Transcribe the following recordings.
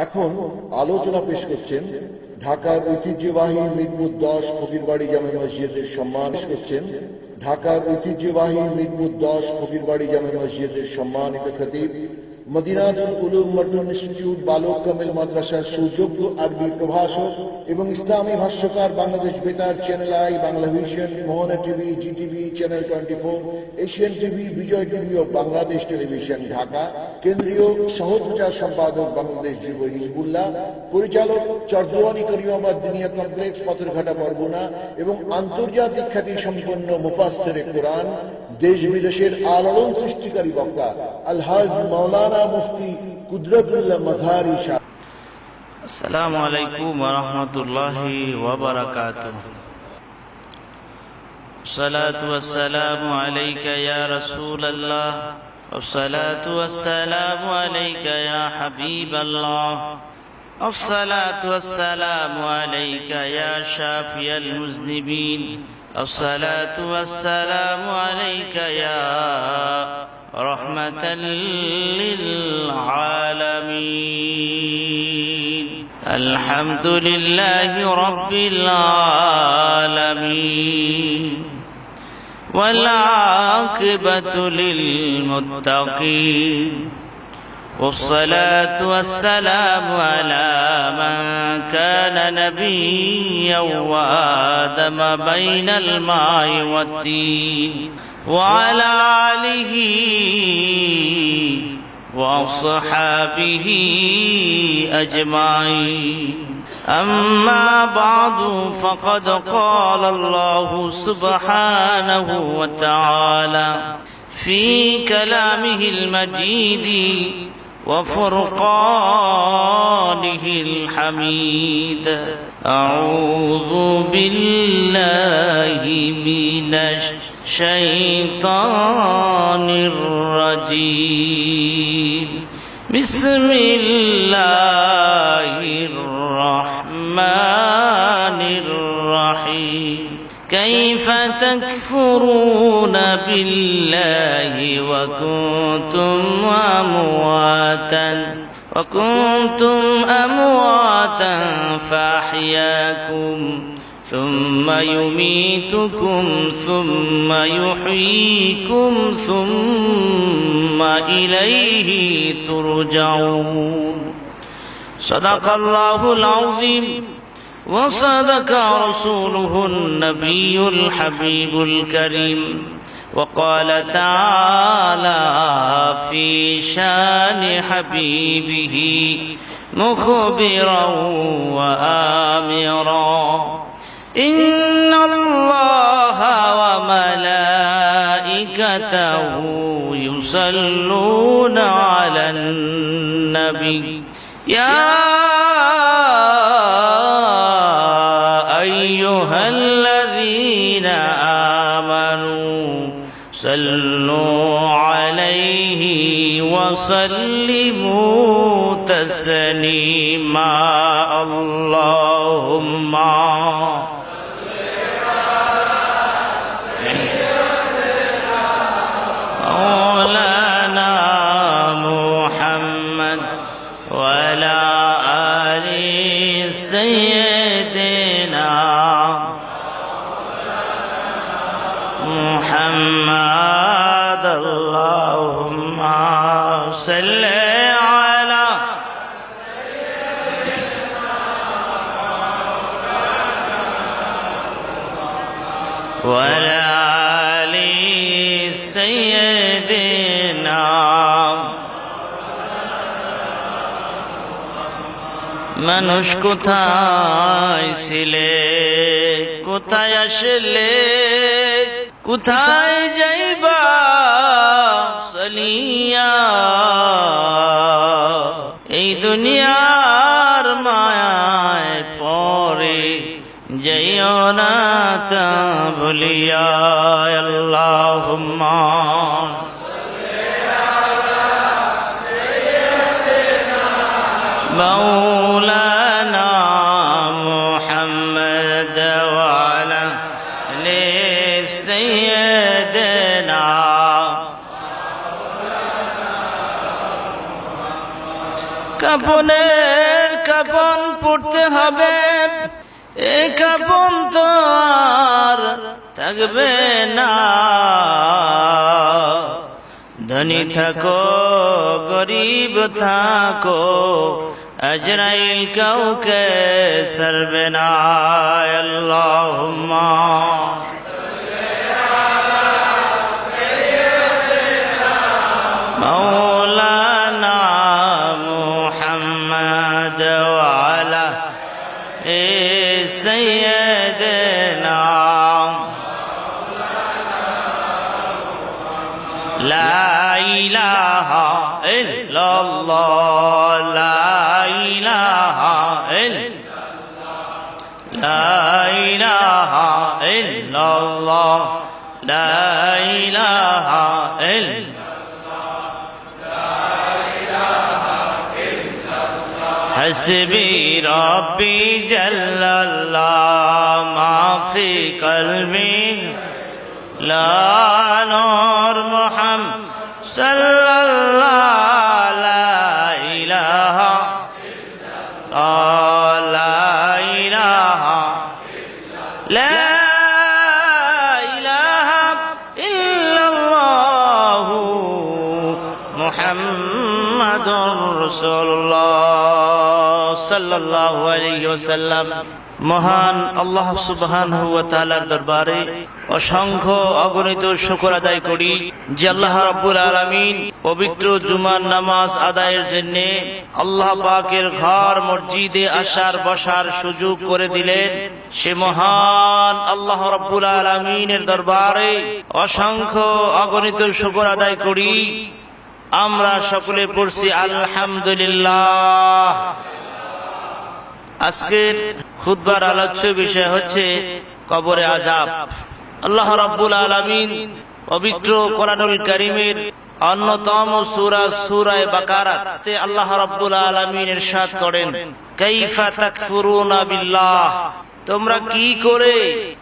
এখন আলোচনা পেশ করছেন ঢাকার ঐতিহ্যবাহী মিরপুর 10 ফকিরবাড়ি জামে মসজিদের সম্মান করছেন ঢাকার ঐতিহ্যবাহী মিরপুর 10 ফকিরবাড়ি জামে মসজিদের সম্মানিত খতিব মদিনাতুল উলুম মডার্ন ইনস্টিটিউট বালক কামিল মাদ্রাসার সুযোগ্য আরবি প্রভাষক এবং ইসলামী ভাষ্যকার Bangladesh Betar channel I, Bangla vision, Mohona TV, GTV, channel 24, Asian TV, Bijoy TV ও বাংলাদেশ টেলিভিশন ঢাকা, কেন্দ্রীয় সহপ্রচার সম্পাদক বাংলাদেশ যুব হিজবুল্লাহ, পরিচালক চরদোয়ানি করিমাবাদ দিনিয়া কমপ্লেক্স পাথরঘাটা বরগুনা এবং আন্তর্জাতিক খ্যাতি সম্পন্ন মুফাসসিরে কোরআন, দেশ বিদেশের আলোড়ন সৃষ্টিকারী বক্তা আলহাজ মাওলানা মুফতি কুদরতুল্লাহ মাজহারি সাহেব। আসসালামু আলাইকুম ওয়া রাহমাতুল্লাহি ওয়া বারাকাতুহু। সালাতু ওয়াসসালামু আলাইকা ইয়া রাসূলুল্লাহ ওয়া সালাতু ওয়াসসালামু আলাইকা ইয়া হাবিবাল্লাহ ওয়া সালাতু ওয়াসসালামু আলাইকা ইয়া শাফিয়াল মুযনিবিন ওয়া সালাতু ওয়াসসালামু আলাইকা ইয়া রাহমাতাল লিল আলামিন। আলহামদুলিল্লাহি রাব্বিল আলামিন ওয়াল আকিবাতু লিল মুত্তাকিন والصلاة والسلام على من كان نبيا وآدم بين الماء والتين وعلى آله وصحابه أجمعين. أما بعد فقد قال الله سبحانه وتعالى في كلامه المجيد وفرقانه الحميد: أعوذ بالله من الشيطان الرجيم. بسم الله الرحمن الرحيم. كيف تكفرون بالله وكنتم أمواتا فأحياكم ثم يميتكم ثم يحييكم ثم إليه ترجعون. صدق الله العظيم وصدق رسوله النبي الحبيب الكريم. وقال تعالى في شان حبيبه مخبرا وآمرا: إن الله وملائكته يصلون على النبي يا أيها الذين آمنوا صلوا عليه وسلموا تسليما. اللهم مولانا محمد وعلى آل سيدنا محمد. اللهم صل على وعلى آل سيدنا. মানুষ কোথায় ছিলে, কোথায় আসলে, কোথায় যাইবা চলিয়া? এই দুনিয়ার মায়ায় পরে যাইও না তা ভুলিয়া। আল্লাহুম্মা مولانا محمد وعلى آل سيدنا. কাপনে কাফন পড়তে হবে, এ কাফন তো আর থাকবে না। ধনী থাকো গরিব থাকো, আজরাইল কাউকে ছাড়বে না। আল্লাহুম্মা মাওলানা মুহাম্মদ ওয়া আলা সাইয়্যিদিনা লা ইলাহা ইল্লাল্লাহ, লা ইলাহা ইল্লাল্লাহ, লা ইলাহা ইল্লাল্লাহ, লা ইলাহা ইল্লাল্লাহ। حسبي ربي جل الله ما في قلبي لا نور محمد صلى الله لا إله لا إله لا إله إلا الله محمد رسول الله সাল্লাল্লাহু আলাইহি ওয়াসাল্লাম। মহান আল্লাহ সুবহানাহু ওয়া তাআলার দরবারে অসংখ্য অগণিত শুকর আদায় করি যে আল্লাহ রাব্বুল আলামিন পবিত্র জুমার নামাজ আদায়ের জন্য আল্লাহ পাকের ঘর মসজিদে আসার বসার সুযোগ করে দিলেন। সে মহান আল্লাহ রাব্বুল আলামিনের দরবারে অসংখ্য অগণিত শুকর আদায় করি। আমরা সকলে পড়ছি আলহামদুলিল্লাহ। আজকের খুতবার আলোচ্য বিষয় হচ্ছে কবরে আযাব। আল্লাহ রাব্বুল আলামিন পবিত্র কোরআনুল কারীমের অন্যতম সূরা সূরা বাকারাতে আল্লাহ রাব্বুল আলামিন ইরশাদ করেন, কাইফা তাকফুরুনা বিল্লাহ, তোমরা কি করে,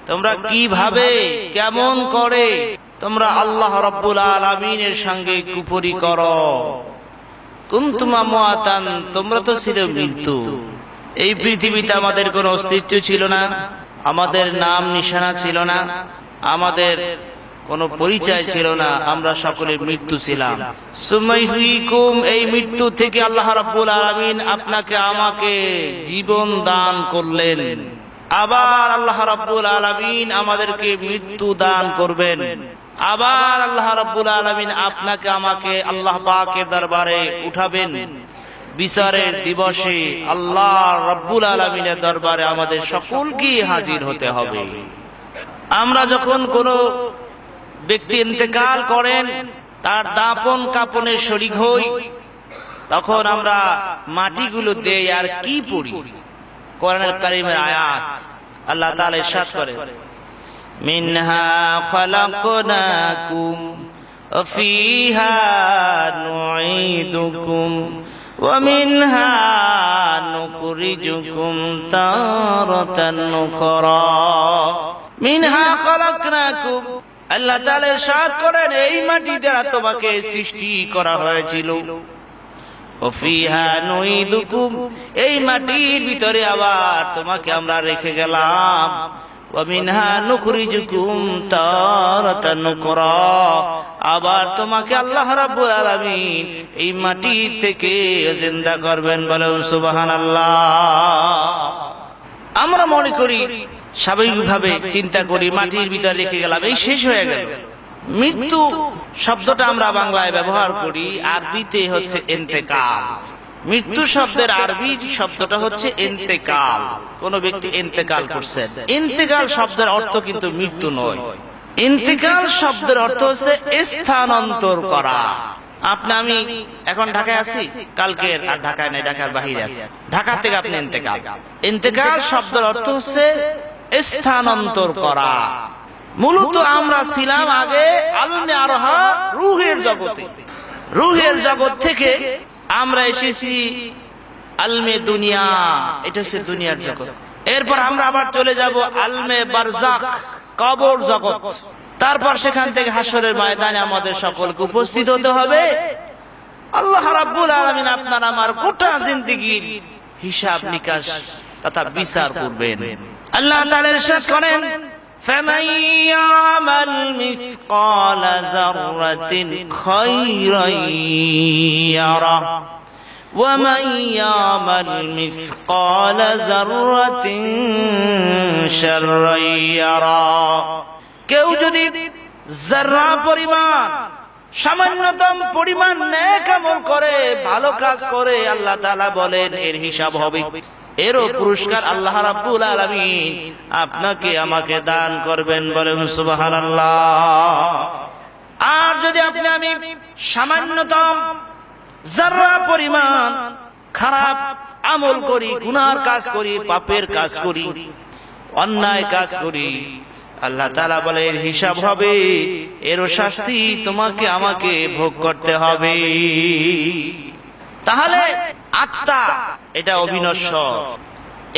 তোমরা কিভাবে, কেমন করে তোমরা আল্লাহ রাব্বুল আলামিনের সঙ্গে কুফরি করো। কুনতুম আমওয়াতান, তোমরা তো ছিলে মৃত্যু। এই পৃথিবীতে আমাদের কোনো অস্তিত্ব ছিল না, আমাদের নাম নিশানা ছিল না, আমাদের কোনো পরিচয় ছিল না, আমরা সকলে মৃত্যু ছিলাম। সুমাইহুইকুম, এই মৃত্যু থেকে আল্লাহ রাব্বুল আলামিন আপনাকে আমাকে জীবন দান করলেন। আবার আল্লাহ রাব্বুল আলামিন আমাদেরকে মৃত্যু দান করবেন। আবার আল্লাহ রাব্বুল আলামিন আপনাকে আমাকে আল্লাহ পাকের দরবারে উঠাবেন। বিচারের দিবসে আল্লাহ রাব্বুল আলামিনের দরবারে আমাদের সকলকে হাজির হতে হবে। আমরা যখন কোনো ব্যক্তি ইন্তেকাল করেন, তার দাফন কাফনে শরীক হই, তখন আমরা মাটিগুলো দেই আর কি পড়ি। কোরআনুল কারীমের আয়াত আল্লাহ তাআলা ইরশাদ করেন, মিনহা খালাকনাকুম ওয়া ফিহা নুঈদুকুম ওয়া মিনহা নুখরিজুকুম তারাতান নুকরা। মিনহা খালাকনাকুম, আল্লাহ তাআলা ইরশাদ করেন, এই মাটি দ্বারা তোমাকে সৃষ্টি করা হয়েছিল। ওয়া ফিহা নুঈদুকুম, এই মাটির ভিতরে আবার তোমাকে আমরা রেখে গেলাম। ওয়া মিনহা নুখরিজুকুম তারাতান নুকরা, আবার তোমাকে আল্লাহ রাব্বুল আলামিন এই মাটি থেকে জিন্দা করবেন। বলেন সুবহানাল্লাহ। আমরা মনে করি, স্বাভাবিকভাবে চিন্তা করি, মাটির ভিতরে রেখে গেলাম, এই শেষ হয়ে গেল। মৃত্যু শব্দটা আমরা বাংলায় ব্যবহার করি, আরবিতে হচ্ছে ইন্তেকাল। মৃত্যু শব্দের আরবি শব্দটা হচ্ছে ইন্তেকাল। কোন ব্যক্তি ইন্তেকাল করছেন। ইন্তেকাল শব্দের অর্থ কিন্তু মৃত্যু নয়। ইন্তেকাল শব্দের অর্থ হচ্ছে স্থানান্তর করা। আমি এখন ঢাকায় আছি, কালকে আর ঢাকায় নাই, ঢাকার বাহিরে আছি, ঢাকা থেকে আপনি ইন্তেকাল। ইন্তেকাল শব্দের অর্থ হচ্ছে স্থানান্তর করা। মূলত আমরা ছিলাম আগে আলমে আরহা, রূহের জগতে। রূহের জগৎ থেকে আমরা এসেছি আলমে দুনিয়া, এটা হচ্ছে দুনিয়ার জগৎ। এরপর আমরা আবার চলে যাব আলমে বারজাখ, কবর জগৎ। তারপর সেখান থেকে হাসরের ময়দানে আমাদের সকলকে উপস্থিত হতে হবে। আল্লাহ রাব্বুল আলামিন আপনার আমার গোটা জিন্দেগীর হিসাব নিকাশ তথা বিচার করবেন। আল্লাহ তাআলা ইরশাদ করেন, فَمَن يَعْمَلْ مِثْقَالَ ذَرَّةٍ خَيْرًا يَرَهُ وَمَن يَعْمَلْ مِثْقَالَ ذَرَّةٍ شَرًّا يَرَهُ। কেউ যদি যারা পরিমাণ সামান্যতম পরিমাণ নেক আমল করে, ভালো কাজ করে, আল্লাহ তাআলা বলেন এর হিসাব হবে, এরও পুরস্কার আল্লাহ রাব্বুল আলামিন আপনাকে আমাকে দান করবেন। বলেন সুবহানাল্লাহ। আর যদি আপনি আমি সামান্যতম যারা পরিমাণ খারাপ আমল করি, গুনার কাজ করি, পাপের কাজ করি, অন্যায় কাজ করি, আল্লাহ তাআলা বলে এর হিসাব হবে, এরও শাস্তি তোমাকে আমাকে ভোগ করতে হবে। তাহলে আত্মা এটা অবিনশ্বর।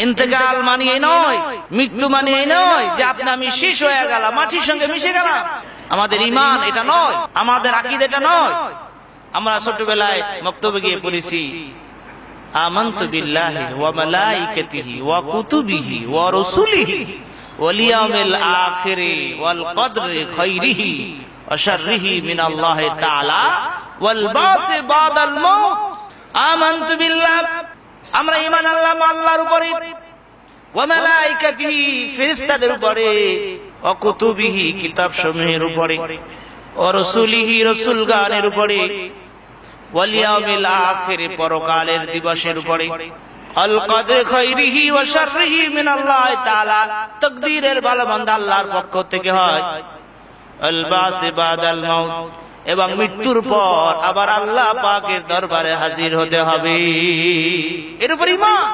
ইন্তেকাল মানে এই নয়, মৃত্যু মানে এই নয় যে আপনি আমি শেষ হয়ে গেলাম, মাটির সঙ্গে মিশে গেলাম। আমাদের ঈমান এটা নয়, আমাদের আকীদা এটা নয়। আমরা ছোটবেলায় মক্তবে গিয়ে পড়েছি, আমানতু বিল্লাহি ওয়া মালাইকাতিহি ওয়া কুতুবিহি ওয়া রাসূলিহি ওয়াল ইয়াউমিল আখিরি ওয়াল কদরি খাইরিহি ওয়া শাররিহি মিনাল্লাহি তাআলা ওয়াল বাসি বাদাল মাউত। আমানতু বিল্লাহ, আমরা ঈমান আনলাম আল্লাহর উপরে, ওয়া মালাইকাতিহি, ফেরেশতাদের উপরে, ওয়া কুতুবিহি, কিতাব সমূহের উপরে, ওয়া রাসূলিহি, রাসূলগণের উপরে, ওয়াল ইয়াউমিল আখির, পরকালের দিবসের উপরে, আল কদর খাইরিহি ওয়া শাররিহি মিনাল্লাহি তাআলা, তাকদীরের ভালো মন্দ আল্লাহর পক্ষ থেকে হয়, আল বাসি বাদাল মাউত, এবং মৃত্যুর পর আবার আল্লাহ পাকের দরবারে হাজির হতে হবে। এর উপর ঈমান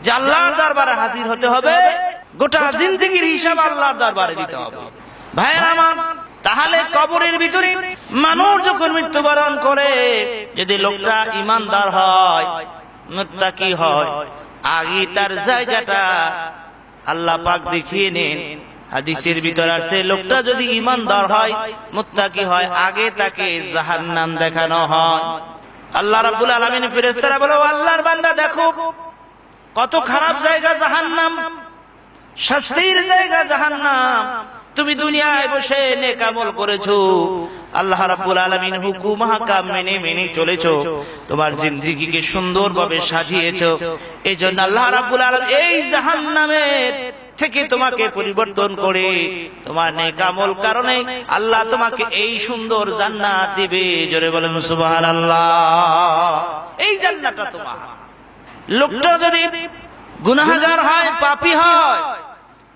যে আল্লাহর দরবারে হাজির হতে হবে, গোটা জিন্দেগীর হিসাব আল্লাহর দরবারে দিতে হবে। ভাইরা আমার, তাহলে কবরের ভিতরে মানুষ যখন মৃত্যুবরণ করে, যদি লোকটা ঈমানদার হয়, মুত্তাকি হয়, আগে তার জায়গাটা আল্লাহ পাক দেখিয়ে নেন। হাদিসের ভিতর আছে, লোকটা যদি ঈমানদার হয়, মুত্তাকি হয়, আগে তাকে জাহান্নাম দেখানো হয়। আল্লাহ রাব্বুল আলামিন ফেরেশতারা বলে, আল্লাহর বান্দা দেখো কত খারাপ জায়গা জাহান্নাম, শাস্তির জায়গা জাহান্নাম। তুমি দুনিয়ায় বসে নেক আমল করেছো, আল্লাহ রাব্বুল আলামিন হুকুম হাকাম মেনে মেনে চলেছো, তোমার জিন্দেগিকে সুন্দরভাবে সাজিয়েছো। এইজন্য আল্লাহ রাব্বুল আলামিন এই জাহান্নামের থেকে তোমাকে পরিবর্তন করে তোমার নেক আমল কারণে আল্লাহ তোমাকে এই সুন্দর জান্নাত দিবে। জোরে বলেন সুবহানাল্লাহ। এই জান্নাতটা তোমার। লোকটা যদি গুনাহগার হয়, পাপী হয়,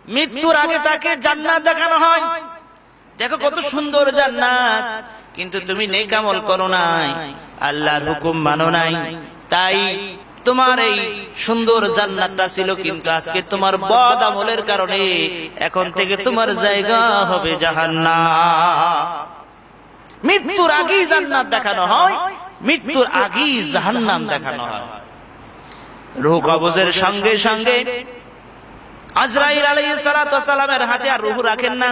মৃত্যুর আগে তাকে জান্নাত দেখানো হয়, দেখো কত সুন্দর জান্নাত, কিন্তু তুমি নেক আমল করো নাই, আল্লাহর হুকুম মানো নাই, তাই তোমার এই সুন্দর জান্নাতটা ছিল, কিন্তু আজকে তোমার বদ আমলের কারণে এখন থেকে তোমার জায়গা হবে জাহান্নাম। মৃত্যুর আগেই জান্নাত দেখানো হয়, মৃত্যুর আগেই জাহান্নাম দেখানো হয়। রূহ কবজের সঙ্গে সঙ্গে আজরাইল আলাইহিস সালাতু ওয়াস সালামের হাতে আর রূহ রাখেন না।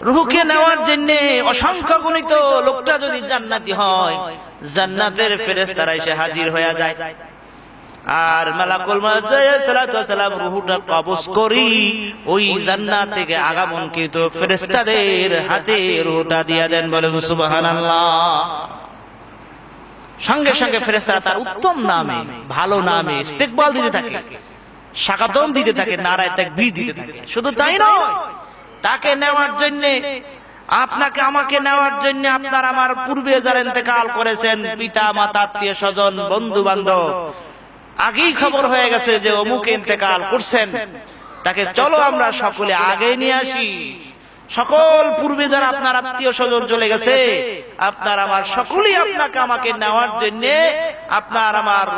রূহকে নেওয়ার জন্য অসংখ্য গণিত লোকটা যদি জান্নাতি হয়, জান্নাতের ফেরেশতারা এসে হাজির হয়ে যায়, আর মালাকুল মউত আলাইহিস সালাতু ওয়াস সালাম রূহটা কবজ করি ওই জান্নাত থেকে আগমনকৃত ফেরেশতাদের হাতে রূহটা দিয়ে দেন। বলেন সুবহানাল্লাহ। সঙ্গে সঙ্গে ফেরেশতারা তার উত্তম নামে, ভালো নামে ইস্তেকবাল দিতে থাকে, স্বাগতম দিতে থাকে, নারায়ে তাকবীর দিতে থাকে। শুধু তাই নয়, তাকে নেওয়ার জন্য, আপনাকে আমাকে নেওয়ার জন্য আপনার আমার পূর্বে যারা ইন্তেকাল করেছেন, পিতা মাতা আত্মীয় স্বজন বন্ধু বান্ধব, আগেই খবর হয়ে গেছে যে অমুক ইন্তেকাল করছেন, তাকে চলো আমরা সকলে আগে নিয়ে আসি। সকল পূর্বে যারা আপনার আত্মীয় স্বজন চলে গেছে, আপনার আমার সকলেই আপনাকে আমাকে নেওয়ার জন্য আপনার আমার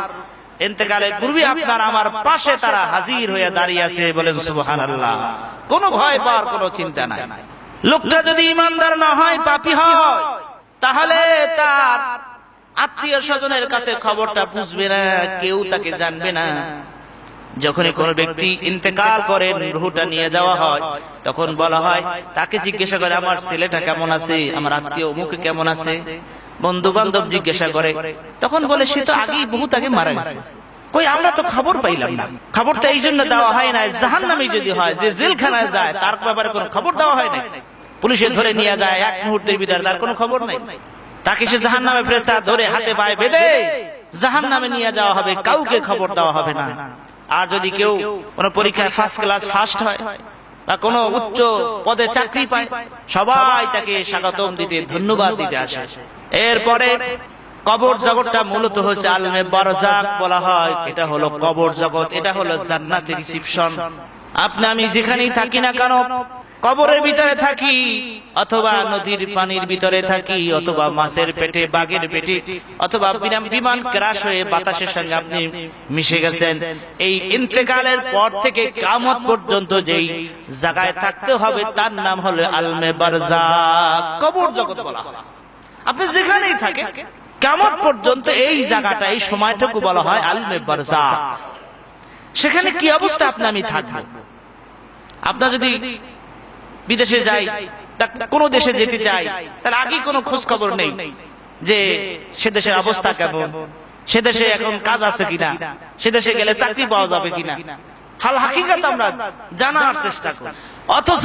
ইন্তেকালের পূর্বে আপনার আমার পাশে তারা হাজির হয়ে দাঁড়িয়ে আছে। বলেন সুবহানাল্লাহ। কোনো ভয় পাওয়ার কোনো চিন্তা নাই। লোকটা যদি ঈমানদার না হয়, পাপী হয়, তাহলে তার আত্মীয় স্বজনের কাছে খবরটা বুঝবে না, কেউ তাকে জানবে না। যখনই কোন ব্যক্তি ইন্তেকাল করেন, রূহটা নিয়ে যাওয়া হয়, তখন বলা হয়, তাকে জিজ্ঞাসা করে আমার ছেলেটা কেমন আছে, আমার আত্মীয় অমুক কেমন আছে, বন্ধু বান্ধব জিজ্ঞাসা করে, তখন বলে সে তো আগেই বহুত আগে মারা গেছে। কই আমরা তো খবর পাইলাম না। খবরটা এই জন্য দেওয়া হয় না, জাহান্নামী যদি হয়, যে জেলখানায় যায় তার ব্যাপারে কোনো খবর দেওয়া হয় না। পুলিশে ধরে নিয়ে যায়, এক মুহূর্তের ভিতরে তার কোনো খবর নাই। তাকে সে জাহান্নামে প্রেসার ধরে হাতে পায়ে বেঁধে জাহান্নামে নিয়ে যাওয়া হবে, কাউকে খবর দেওয়া হবে না। আর যদি কেউ কোনো পরীক্ষায় ফার্স্ট ক্লাস ফার্স্ট হয় বা কোনো উচ্চ পদে চাকরি পায়, সবাই তাকে স্বাগতম দিতে, ধন্যবাদ দিতে আসে। এরপরে কবর জগৎটা মূলত হচ্ছে আলমে বারজাক বলা হয়। এটা হলো কবর জগৎ, এটা হলো জান্নাতের রিসিপশন। আপনি আমি যেখানেই থাকি না কেন, কবরের ভিতরে থাকি অথবা নদীর পানির ভিতরে থাকি অথবা মাছের পেটে, বাঘের পেটে, অথবা বিমান ক্রাশ হয়ে বাতাসের সঙ্গে আপনি মিশে গেছেন, এই ইন্তেকালের পর থেকে কিয়ামত পর্যন্ত যেই জায়গায় থাকতে হবে তার নাম হলো আলমে বারজাক, কবর জগৎ বলা হয়। আপনি যেখানেই থাকেন কিয়ামত পর্যন্ত এই জায়গাটা, এই সময়টুকু বলা হয় আলমে বারজাক। সেখানে কি অবস্থা আপনি আমি থাকবো? আপনার যদি বিদেশে যাই, কোন দেশে যেতে চাই, তাহলে আগে কোনো খোঁজ খবর নেই যে সে দেশের অবস্থা কেমন, সে দেশে এখন কাজ আছে কিনা, সে দেশে গেলে চাকরি পাওয়া যাবে কিনা, হাল হাকিকত আমরা জানার চেষ্টা করি। অথচ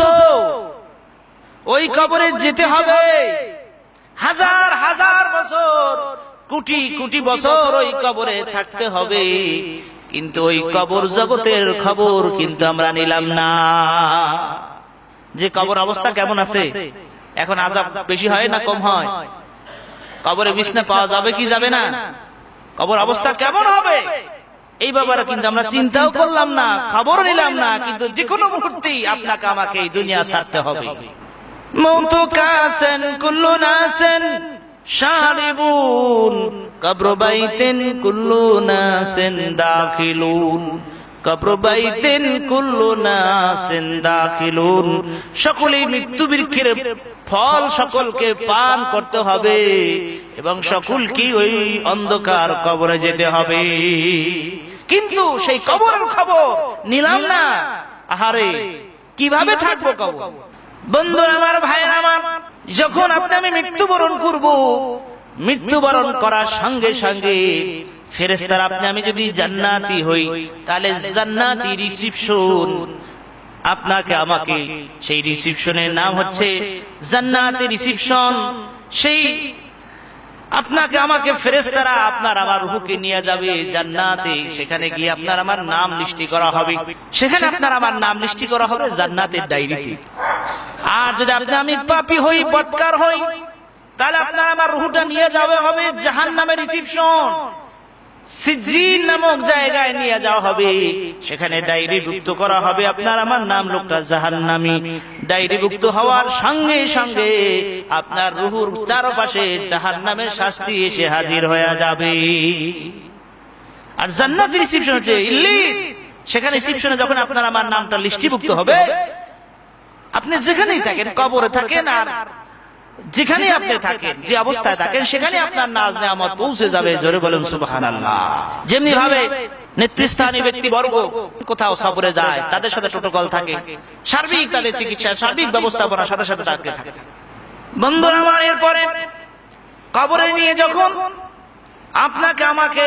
ওই কবরে যেতে হবে হাজার হাজার বছর, কোটি কোটি বছর ওই কবরে থাকতে হবে, কিন্তু ওই কবর জগতের খবর কিন্তু আমরা নিলাম না। যে কবর অবস্থা কেমন আছে, এখন আযাব বেশি হয় না কম হয়, কবরে বিছনা পাওয়া যাবে কি যাবে না, কবর অবস্থা কেমন হবে, এই ব্যাপারে কিন্তু আমরা চিন্তাও করলাম না, খবর নিলাম না। কিন্তু যে কোনো মুহূর্তেই আপনাকে আমাকে এই দুনিয়া ছাড়তে হবে। মৌতু কাসেন কুল্লু নাসেন শারিবুন কবর বাইতিন কুল্লু নাসেন দাখিলুন, কবর বাইতিন কুল্লু নাসিন দাখিলুন। সকলেই মৃত্যু বৃক্ষের ফল সকলকে পান করতে হবে এবং সকলকে ওই অন্ধকার কবরে যেতে হবে। কিন্তু সেই কবরের খবর নিলাম না। আহারে, কিভাবে থাকবো কবর? বন্ধুরা আমার, ভাইয়েরা আমার, যখন আপনি আমি মৃত্যুবরণ করব, মৃত্যুবরণ করার সঙ্গে সঙ্গে ফেরেশতারা আপনি আমি যদি জান্নাতি হই, তাহলে জান্নাতি রিসিপশন আপনাকে আমাকে, সেই রিসিপশনের নাম হচ্ছে জান্নাতি রিসিপশন। সেই আপনাকে আমাকে ফেরেশতারা আপনার আমার রূহকে নিয়ে যাবে জান্নাতে, সেখানে গিয়ে আপনার আমার নাম লিস্টি করা হবে, সেখানে আপনার আমার নাম লিস্টি করা হবে জান্নাতের ডায়েরিতে। আর যদি আপনি আমি পাপী হই, বদকার হই, তাহলে আপনার আমার রূহটা নিয়ে যাবে হবে জাহান্নামের রিসিপশন, সিজ্জিন নামক জায়গায় নিয়ে যাওয়া হবে, সেখানে ডায়েরিভুক্ত করা হবে আপনার আমার নাম, লোকটা জাহান্নামী। ডায়েরিভুক্ত হওয়ার সঙ্গে সঙ্গে আপনার রূহুর চারপাশে জাহান্নামের শাস্তি এসে হাজির হয়ে যাবে। আর জান্নাতের রিসিপশন হচ্ছে ইল্লিন, সেখানে রিসিপশনে যখন আপনার আমার নামটা লিস্টিভুক্ত হবে, আপনি যেখানেই থাকেন, কবরে থাকেন আর যেখানে আপনি থাকেন, যে অবস্থায় থাকেন, সেখানে আপনার নাজ নেয়ামত পৌঁছে যাবে। জোরে বলুন সুবহানাল্লাহ। যেমনি ভাবে নেতৃস্থানীয় ব্যক্তিবর্গ কোথাও সফরে যায়, তাদের সাথে প্রটোকল থাকে, সার্বিক তাদের চিকিৎসা, সার্বিক ব্যবস্থাপনার সাথে সাথে থাকে। বন্ধুরা আমার, এরপরে কবরে নিয়ে যখন আপনাকে আমাকে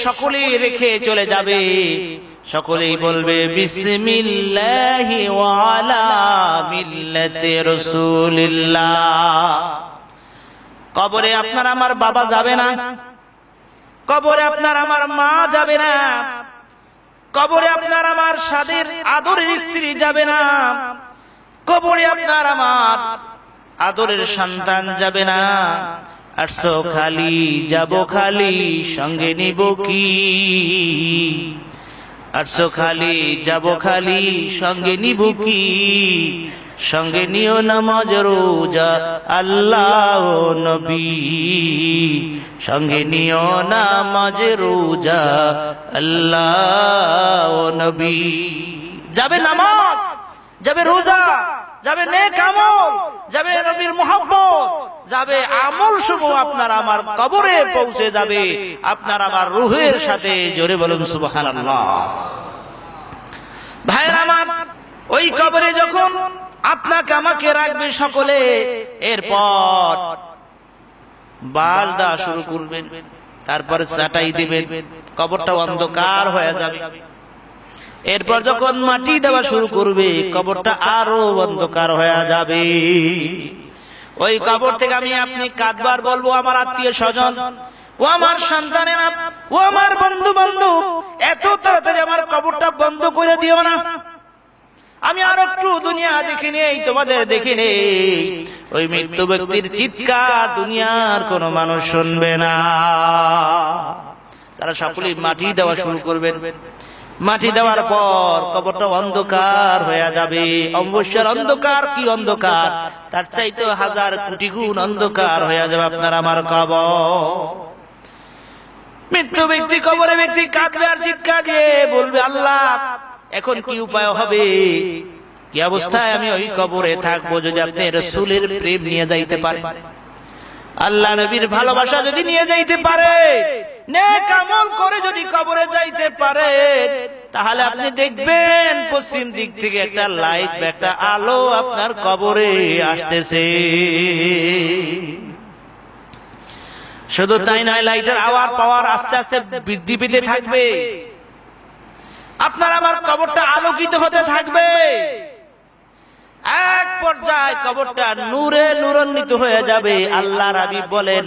সকলেই রেখে চলে যাবে, সকলেই বলবে বিসমিল্লাহি ওয়া আলা মিল্লাতি রাসূলিল্লাহ। কবরে আপনার আমার বাবা যাবে না, কবরে আপনার আমার মা যাবে না, কবরে আপনার আমার সাদের আদরের স্ত্রী যাবে না, কবরে আপনার আমার আদরের সন্তান যাবে না। আসো খালি যাব খালি, সঙ্গে নিব কি? আসো খালি যাব খালি, সঙ্গে নিব কি? সঙ্গে নিও নামাজ রোজা আল্লাহ নবী, সঙ্গে নিও নামাজ রোজা আল্লাহ নবী। যাবে নামাজ, যাবে রোজা, যাবে নেক আমল, যাবে নবীর মুহাব্বত, যাবে আমল সমূহ আপনার আমার কবরে পৌঁছে যাবে আপনার আমার রূহের সাথে। জোরে বলুন সুবহানাল্লাহ। ভাইরা আমার, ওই কবরে যখন আপনাকে আমাকে রাখবে সকলে, এরপর বাস দেওয়া শুরু করবেন। তারপরে চাটাই দিবেন, কবরটা অন্ধকার হয়ে যাবে। এরপর যখন মাটি দেওয়া শুরু করবে, কবরটা আরো অন্ধকার হয়ে যাবে। ওই কবর থেকে আমি আপনি কাঁদবার বলবো, আমার আত্মীয় স্বজন, ও আমার সন্তানেরা, ও আমার বন্ধু বান্ধব, এত তাড়াতাড়ি আমার কবরটা বন্ধ করে দিও না, আমি আর একটু দুনিয়া দেখি নেই, তোমাদের দেখি নেই। ওই মৃত্যু ব্যক্তির চিৎকার দুনিয়ার কোন মানুষ শুনবে না। তারা সকলেই মাটি দেওয়া শুরু করবেন। মাটি দেওয়ার পর কবরটা অন্ধকার হয়ে যাবে। অবশ্যই অন্ধকার, কি অন্ধকার, তার চাইতে 1000 কোটি গুণ অন্ধকার হয়ে যাবে আপনার আমার কবর। মৃত্যু ব্যক্তি, কবরে ব্যক্তি কাঁদবে আর চিৎকার দিয়ে বলবে, আল্লাহ এখন কি উপায় হবে, কি অবস্থায় আমি ওই কবরে থাকবো যদি আপনি রাসূলের প্রেম নিয়ে যাইতে পারেন, আল্লাহ নবীর ভালোবাসা যদি নিয়ে যাইতে পারে, নেক আমল করে যদি কবরে যাইতে পারে, তাহলে আপনি দেখবেন পশ্চিম দিক থেকে একটা লাইট, একটা আলো আপনার কবরে আসতেছে। শুধু তাই নয়, লাইটের পাওয়ার আস্তে আস্তে বৃদ্ধি পেতে থাকবে, আপনার আমার কবরটা আলোকিত হতে থাকবে। এক পর্যায়ে কবরটা নূরে নূরান্বিত হয়ে যাবে। আল্লাহর হাবিব বলেন,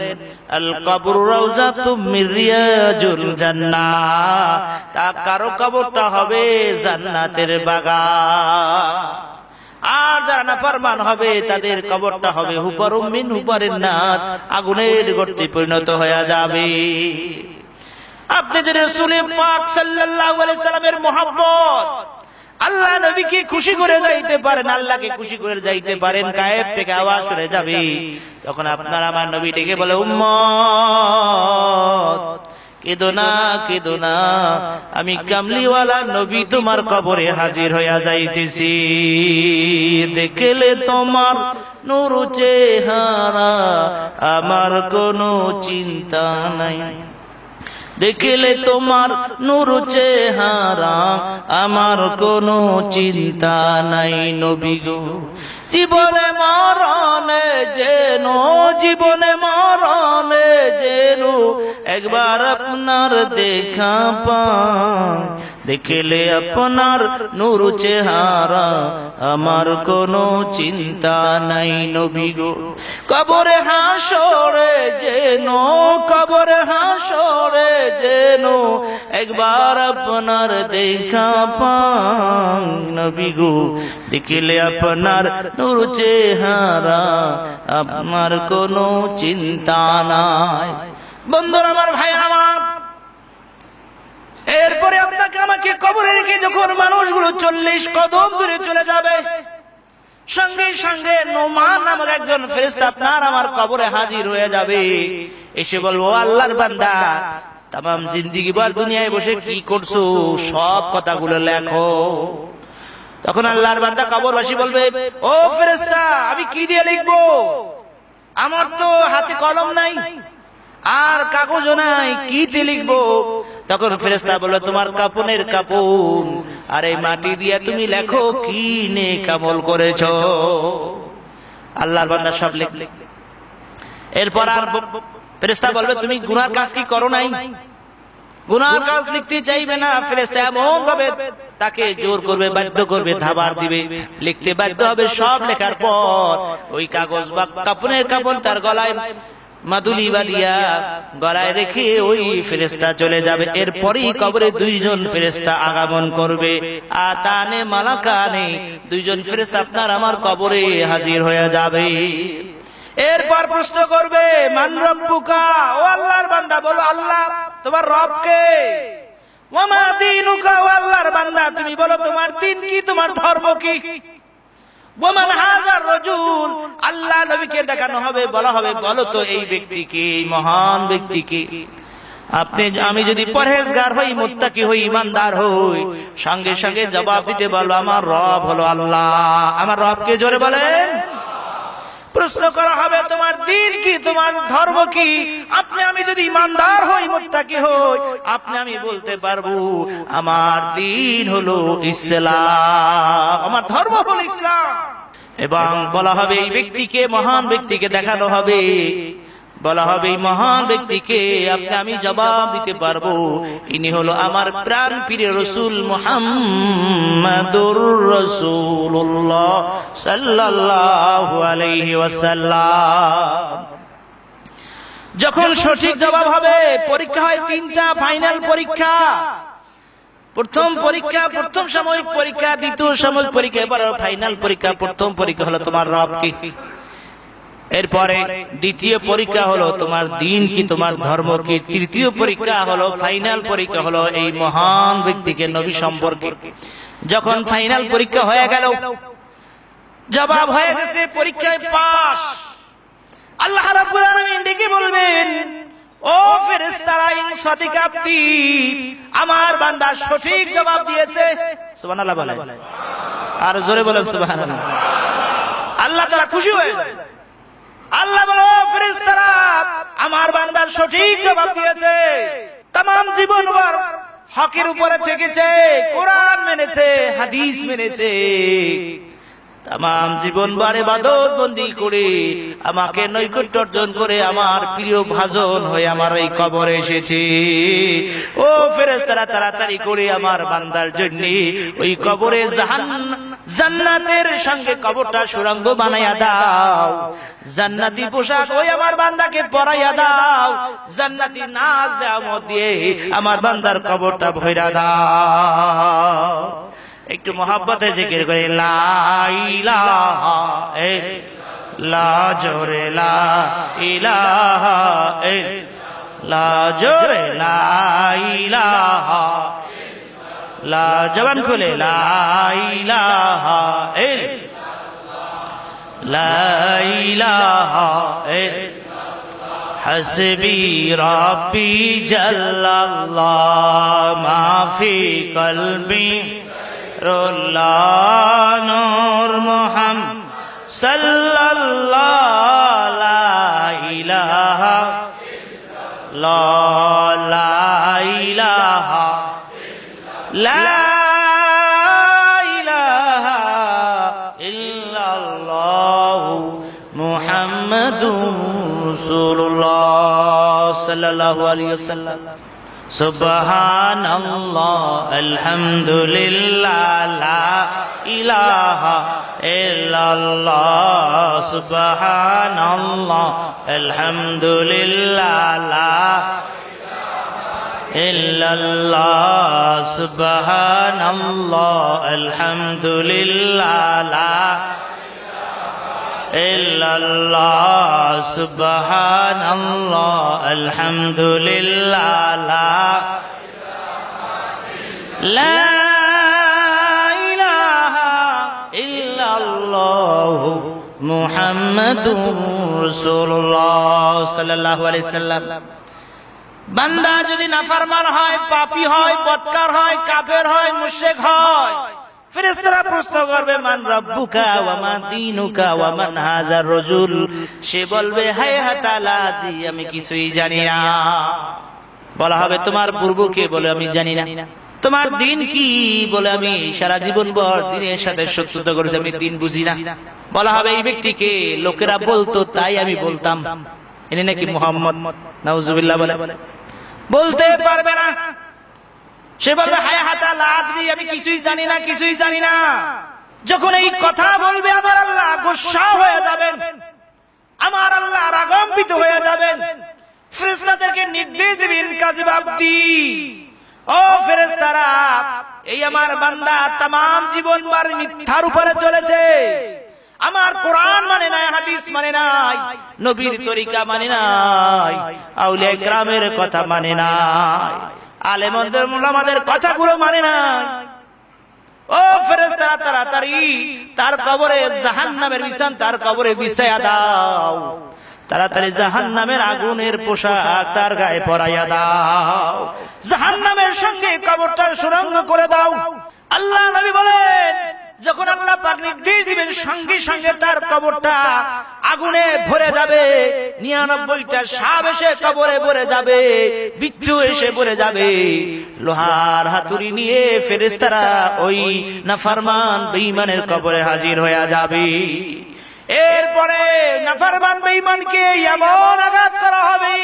আল কবর রাউজাতুম মির রিয়াজুল জান্নাহ, তা কারো কবরটা হবে জান্নাতের বাগান। আর যারা নাফরমান হবে তাদের কবরটা হবে হুফারুম মিন হুফারিন নার, আগুনের গর্তে পরিণত হয়ে যাবে। আপনি যদি রাসূল পাক সাল্লাল্লাহু আলাইহি সাল্লামের মহব্বত, আল্লাহ নবীকে খুশি করে যাইতে পারেন, আল্লাহকে খুশি করে যাইতে পারেন, গায়েব থেকে আওয়াজ শুনে যাবে, তখন আপনার আমার নবী ডেকে বলে, উম্মত কেঁদো না, কেঁদো না, আমি কামলিওয়ালা নবী তোমার কবরে হাজির হইয়া যাইতেছি। দেখলে তোমার নূর চেহারা, আমার কোনো চিন্তা নাই, দেখলে তোমার নূর চেহারা, আমার কোনো চিন্তা নাই। নবী গো জীবনে মরণে যেন, জীবনে মরণে যেন একবার আপনার দেখা পাই, দেখলে আপনার নূর চেহারা, আমার কোনো চিন্তা নাই। নবী গো কবরে হাসরে যেন, কবরে হাসরে যেন একবার আপনার দেখা পাই, নবী গো দেখলে আপনার নূর চেহারা, আমার কোনো চিন্তা নাই। বন্ধুরা আমার, ভাই আমার, এরপরে আপনাকে আমাকে কবরে রেখে যখন মানুষগুলো 40 কদম দূরে চলে যাবে, সঙ্গে সঙ্গে নোমান নামক একজন ফেরেশতা আপনার আমার কবরে হাজির হয়ে যাবে। এসে বলবো, আল্লাহর বান্দা, তামাম জিন্দেগি ভর দুনিয়ায় বসে কি করছো, সব কথাগুলো লেখো। তখন আল্লাহর বান্দা কবরবাসী বলবে, ও ফেরেশতা, আমি কি দিয়ে লিখবো, আমার তো হাতে কলম নাই আর কাগজও নাই, কি দিয়ে লিখবো? তখন ফেরেশতা বলল, তোমার কাফনের কাফন আর এই মাটি দিয়ে তুমি লেখো কি নেক আমল করেছো। আল্লাহর বান্দা সব লিখবে। এরপর আর ফেরেশতা বলবে, তুমি গুনার কাজ কি করো নাই? গুনার কাজ লিখতে চাইবে না। ফেরেশতা এমন ভাবে তাকে জোর করবে, বাধ্য করবে, ধাবার দিবে, লিখতে বাধ্য হবে। সব লেখার পর ওই কাগজ বা কাফনের কাফন তার গলায় মাদুলি বালিয়া গলায় রেখে ওই ফেরেশতা চলে যাবে। এরপরই কবরে 2 জন ফেরেশতা আগমন করবে, আতানে মালাকানে, 2 জন ফেরেশতা আপনার আমার কবরে হাজির হয়ে যাবে। এরপর প্রশ্ন করবে, মান রব্বুকা, ও আল্লাহর বান্দা বলো, আল্লাহ তোমার রব কে? ওয়া মা দীনুকা, ও আল্লাহর বান্দা তুমি বলো তোমার দিন কি, তোমার ধর্ম কি? ওমান হাজার রাজুল, আল্লাহ নবীকে দেখানো হবে, বলা হবে, বলো তো এই ব্যক্তিকে, এই মহান ব্যক্তিকে। আমি যদি পরহেজগার হই, মুত্তাকি হই, ইমানদার হই, সঙ্গে সঙ্গে জবাব দিতে বলবো, আমার রব হলো আল্লাহ। আমার রবকে জোরে বলেন। প্রশ্ন করা হবে, তোমার দিন কি, তোমার ধর্ম কি? আমি যদি ইমানদার হই, মুত্তাকি হই, আমি বলতে পারবো আমার দিন হলো ইসলাম, আমার ধর্ম হলো ইসলাম। এবং বলা হবে এই ব্যক্তিকে, মহান ব্যক্তিকে দেখানো হবে, বলা হবে এই মহান ব্যক্তিকে আপনি আমি জবাব দিতে পারবো, ইনি হলো আমার প্রাণ প্রিয় রাসূল মুহাম্মাদুর রাসূলুল্লাহ সাল্লাল্লাহু আলাইহি ওয়াসাল্লাম। যখন সঠিক জবাব হবে, পরীক্ষা হয় তিনটা, ফাইনাল পরীক্ষা। প্রথম পরীক্ষা প্রথম সাময়িক পরীক্ষা, দ্বিতীয় সাময়িক পরীক্ষা, এবার ফাইনাল পরীক্ষা। প্রথম পরীক্ষা হলো তোমার রব কি, এরপরে দ্বিতীয় পরীক্ষা হলো তোমার দিন কি, তোমার ধর্ম কি, তৃতীয় পরীক্ষা হলো ফাইনাল পরীক্ষা হলো এই মহান ব্যক্তিকে নবী সম্পর্কে। যখন ফাইনাল পরীক্ষা হয়ে গেল, জবাব হয়ে গেছে, পরীক্ষায় পাস, আল্লাহ রাব্বুল আলামিন ডেকে বলবেন, ও ফেরেশতারা, ইন সাদিকাতি, আমার বান্দা সঠিক জবাব দিয়েছে। সুবহানাল্লাহ বলেন, আর জোরে বলেন সুবহানাল্লাহ। আল্লাহ তাআলা খুশি হয়ে যায়। আল্লাহ বলে, ফেরেশতারা, আমার বান্দা সঠিক জবাব দিয়েছে, तमाम জীবনভর হকের উপরে থেকেছে, কোরআন মেনেছে, হাদিস মেনেছে, तमाम জীবনভর ইবাদত বন্দি করে আমাকে নৈকট্য অর্জন করে আমার প্রিয় ভাজন হয়ে আমার এই কবরে এসেছে। ও ফেরেশতারা, তাড়াতাড়ি করে আমার বান্দার জন্য ওই কবরে জান্নাতের সঙ্গে কবরটা সুরঙ্গ বানাইয়া দাও, জান্নাতি পোশাক ওই আমার বান্দাকে পরাইয়া দাও, জান্নাতি নাচ দেওয়া দিয়ে আমার বান্দার কবরটা ভইরা দাও। একটু মোহাব্বতে জিকির করে লা ইলাহা ইল্লাল্লাহ, জোরে লা ইলাহা ইল্লাল্লাহ, জোরে লা ইলাহা ইল্লাল্লাহ, জবান খুলে লা ইলাহা ইল্লাল্লাহ, লা ইলাহা ইল্লাল্লাহ, হাসবি রাব্বি জাল্লাল্লাহ, মা ফি কলবি নূর মুহাম্মদ সাল্লাল্লাহু লা ইলাহা ইল্লাল্লাহ, লা ইলাহা ইল্লাল্লাহ, মুহাম্মাদুর রাসূলুল্লাহ সাল্লাল্লাহু আলাইহি ওয়াসাল্লাম। সুবহানাল্লাহ, আলহামদুলিল্লাহ, লা ইলাহা ইল্লাল্লাহ, সুবহানাল্লাহ, আলহামদুলিল্লাহ, লা ইল্লাল্লাহ, সুবহানাল্লাহ, আলহামদুলিল্লাহ, লা ইল্লাল্লাহ, সুবহানাল্লাহ, আলহামদুলিল্লাহ, লা ইলাহা ইল্লাল্লাহ, মুহাম্মাদুর রাসূলুল্লাহ সাল্লাল্লাহু আলাইহি সাল্লাম। বান্দা যদি নাফরমান হয়, পাপী হয়, বদকার হয়, কাফের হয়, মুশরিক হয়, ফেরেশতারা প্রশ্ন করবে, মান রাব্বুকা ওয়া মা দীনুকা ওয়া মান হাযার রাজুল, সে বলবে, হায়হাতা লা আদরি, আমি কিছুই জানি না। বলা হবে, তোমার পূর্ব কে? বলে, আমি জানি না। তোমার দিন কি? বলে, আমি সারা জীবন ভর দিনের সাথে শত্রুতা করেছি, আমি দিন বুঝি না। বলা হবে, এই ব্যক্তিকে লোকেরা বলতো তাই আমি বলতাম, ইনি নাকি মুহাম্মদ। নাউজুবিল্লাহ বলে, বলতে পারবে না। সে বলবে, হায়হাতা লা আদরি, আমি কিছুই জানি না, কিছুই জানি না। যখন এই কথা বলবে, আমার আল্লাহ গোসা হয়ে যাবেন, আমার আল্লাহ রাগান্বিত হয়ে যাবেন। ফেরেশতাদেরকে নির্দেশ দিবেন, কাযিব আবদি, ও ফেরেশতারা, এই আমার বান্দা तमाम জীবন ভর মিথ্যার উপরে চলেছে, আমার কোরআন মানে নাই, হাদিস মানে নাই, নবীর তরিকা মানে নাই, আউলিয়া কিরামের কথা মানে নাই, আলেমদের মুলামাদের কথাগুলো মানে নাই। ও ফেরেশতারা, তাড়াতাড়ি তার কবরে জাহান্নামের বিছান তার কবরে বিছায়া দাও, তাড়াতাড়ি জাহান্নামের আগুনের পোশাক তার গায়ে পরাইয়া দাও, জাহান্নামের সঙ্গে কবরটা সুরঙ্গ করে দাও। আল্লাহ নবী বলেন, যখন আল্লাহ পাক নির্দেশ দিবেন, সঙ্গে সঙ্গে তার কবরটা আগুনে ভরে যাবে, 99টা সাপ এসে কবরে ভরে যাবে, বিচ্ছু এসে ভরে যাবে, লোহার হাতুড়ি নিয়ে ফেরেশতারা ওই নাফরমান বেঈমানের কবরে হাজির হয়ে যাবে। এরপরে নাফরমান বেঈমানকে এমন আঘাত করা হবে,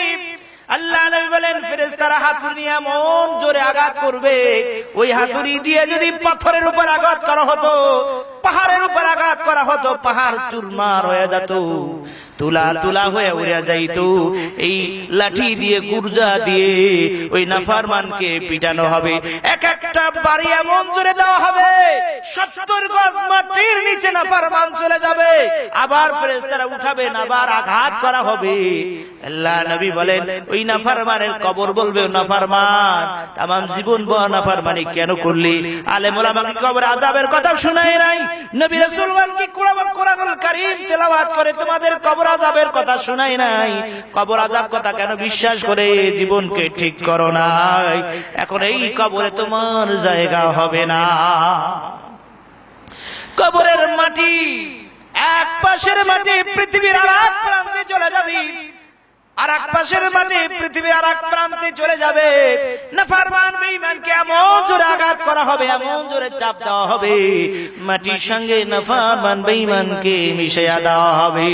আল্লাহ নবী বলেন ফেরেশতারা হাতুড়ি এমন জোরে আঘাত করবে, ওই হাতুড়ি দিয়ে যদি পাথরের উপর আঘাত করা হতো, পাহাড়ের উপর আঘাত করা হতো, পাহাড় চুরমার হয়ে যেত, তুলা তুলা হয়ে উড়ে যাইত। এই লাঠি দিয়ে গুর্জা দিয়ে ওই নাফরমানকে পিটানো হবে। এক একটা বাড়ি এমন জোরে দেওয়া হবে 70 গজ মাটির নিচে নাফরমান চলে যাবে, আবার ফেরেশতারা উঠাবেন, আবার আঘাত করা হবে। আল্লাহ নবী বলেন ওই নাফরমানের কবর বলবে, নাফরমান তামাম জীবন নাফরমানি কেন করলি? আলেম ওলামাকে কবর আযাবের কথা শোনায় নাই? নবী রাসূলগণ কি কোরআনুল কারীম তেলাওয়াত করে তোমাদের কবর আযাবের কথা শোনায় নাই? কবর আযাব কথা কেন বিশ্বাস করে জীবনকে ঠিক করো নাই? এখন এই কবরে তোমার জায়গা হবে না। কবরের মাটি এক পাশের মাটি পৃথিবীর আরেক প্রান্তে চলে যাবে, আর এক পাশের মাটি পৃথিবীর আরেক প্রান্তে চলে যাবে। নাফরমান বেঈমানকে এমন জোরে আঘাত করা হবে, এমন জোরে চাপ দেওয়া হবে, মাটির সঙ্গে নাফরমান বেঈমানকে মিশিয়ে দেওয়া হবে।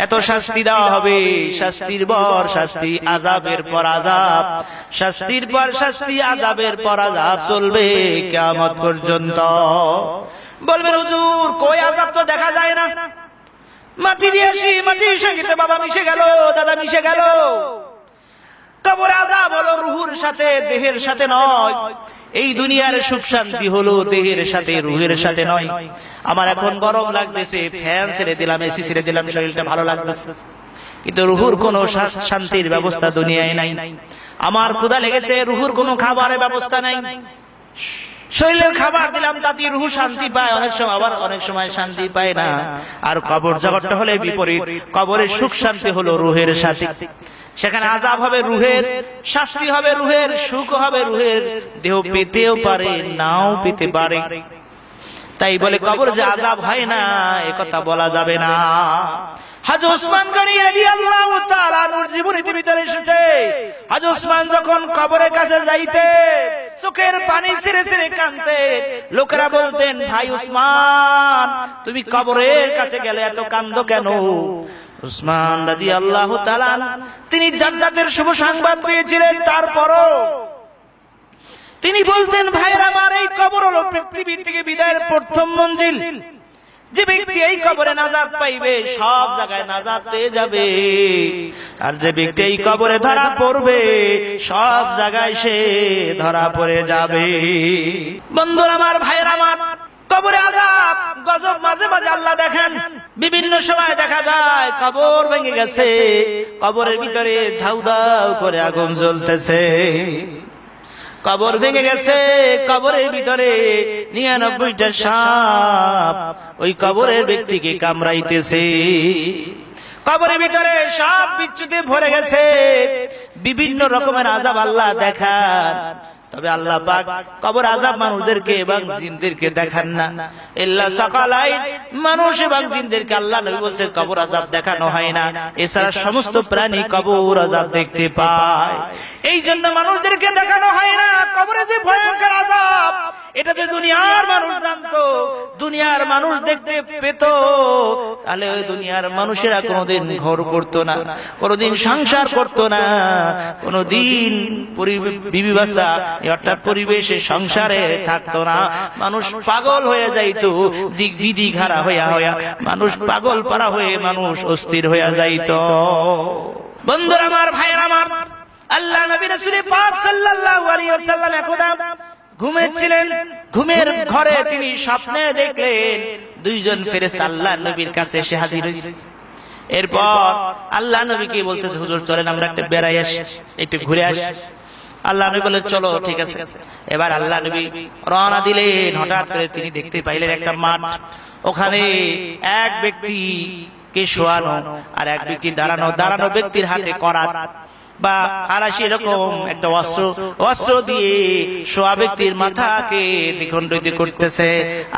এত শাস্তি দেওয়া হবে, শাস্তির পর শাস্তি, আযাবের পর আযাব, শাস্তির পর শাস্তি, আযাবের পর আযাব চলবে কিয়ামত পর্যন্ত। বলবেন হুজুর কই আযাব তো দেখা যায় না? মাটি দিয়ে আসি, মাটির সঙ্গে তো বাবা মিশে গেল, দাদা মিশে গেল। কবরে আযাব হলো রুহের সাথে, দেহের সাথে নয়। এই দুনিয়ার সুখ শান্তি হলো দেহের সাথে, রুহের সাথে নয়। আমার এখন গরম লাগতেছে, ফ্যান ছেড়ে দিলাম, এসি ছেড়ে দিলাম, শরীরটা ভালো লাগতেছে, কিন্তু রুহুর কোনো শান্তির ব্যবস্থা দুনিয়ায় নাই। আমার ক্ষুধা লেগেছে, রুহুর কোনো খাবারের ব্যবস্থা নাই। শরীরের খাবার দিলাম তাতে রুহু শান্তি পায় অনেক সময়, আবার অনেক সময় শান্তি পায় না। আর কবর জগৎটা হলে বিপরীত, কবরের সুখ শান্তি হলো রুহের সাথে। সেখানে আযাব হবে রুহের, শাস্তি হবে রুহের, সুখ হবে রুহের। দেহ পেতেও পারে, নাও পেতে পারে। তাই বলে কবর যে আযাব হয় না এ কথা বলা যাবে না। হযরত ওসমান গনি রাদিয়াল্লাহু তাআলা আনহুর জীবনীর ভিতরে এসেছে, হযরত ওসমান যখন কবরের কাছে যাইতে চোখের পানি ছেড়ে ছেড়ে কাঁদতে, লোকেরা বলতেন ভাই ওসমান তুমি কবরের কাছে গেলে এত কাঁদো কেন? ওসমান রাদিয়াল্লাহু তাআলা তিনি জান্নাতের শুভ সংবাদ পেয়েছিলেন, তারপরও তিনি বলতেন ভাইরা আমার, এই কবর হলো পৃথিবী থেকে বিদায়ের প্রথম মঞ্জিল। যে ব্যক্তি এই কবরে নাজাত পাইবে সব জায়গায় নাজাত পেয়ে যাবে, আর যে ব্যক্তি এই কবরে ধরা পড়বে সব জায়গায় সে ধরা পড়ে যাবে। বন্ধুরা আমার, ভাইরা আমার, কবরে আযাব গজব মাঝে মাঝে আল্লাহ দেখেন। বিভিন্ন সময় দেখা যায় কবর ভেঙে গেছে, কবরের ভিতরে ধাউ ধাউ করে আগুন জ্বলতেছে। কবর ভেঙে গেছে, কবরের ভিতরে 99টা সাপ ওই কবরের ব্যক্তিকে কামড়াইতেছে। কবরের ভিতরে সাপ বিচ্ছুতে ভরে গেছে। বিভিন্ন রকমের আযাব আল্লাহ দেখান, তবে আল্লাহ পাক কবর আযাব মানুষদেরকে এবং জিনদেরকে দেখান না। ইল্লা সাকালাইন, মানুষ এবং জিনদেরকে আল্লাহ নবী বলেন কবর আযাব দেখানো হয় না। এছাড়া সমস্ত প্রাণী কবর আযাব দেখতে পায়, এই জন্য মানুষদেরকে দেখানো হয় না। কবরে যে ভয়ঙ্কর আযাব এটা যে দুনিয়ার মানুষ জানতো, দুনিয়ার মানুষ দেখতে পেত, তাহলে ওই দুনিয়ার মানুষেরা কোনোদিন ঘর করতো না, কোনোদিন সংসার করতো না, কোনোদিন বিবি বাচ্চা অর্থাৎ পরিবেশে সংসারে থাকতো না। মানুষ পাগল হয়ে যাইতো, দিক বিদিক হারা হইয়া হইয়া মানুষ পাগল পারা হয়ে মানুষ অস্থির হইয়া যাইতো। বন্ধুরা আমার, ভাইয়ের আমার, আল্লাহ নবী রাসূল পাক সাল্লাল্লাহু আলাইহি ওয়াসাল্লাম একদা ঘুমাচ্ছিলেন। ঘুমের ঘরে তিনি স্বপ্নে দেখলেন দুইজন ফেরেশতা আল্লাহ নবীর কাছে এসে হাজির হয়েছে। এরপর আল্লাহ নবীকে বলতেছে হুজুর চলেন আমরা একটা বেড়াই আসি, একটু ঘুরে আসি। আল্লাহ নবী বলে চলো ঠিক আছে। এবার আল্লাহ নবী রওনা দিলেন। হঠাৎ করে তিনি দেখতে পাইলেন একটা মাঠ, ওখানে এক ব্যক্তিকে শোয়ানো আর এক ব্যক্তি দাঁড়ানো। দাঁড়ানো ব্যক্তির হাতে করাত বা আরাশি এরকম একটা অস্ত্র দিয়ে শোয়া ব্যক্তির মাথাকে দ্বিখণ্ডিত করতেছে,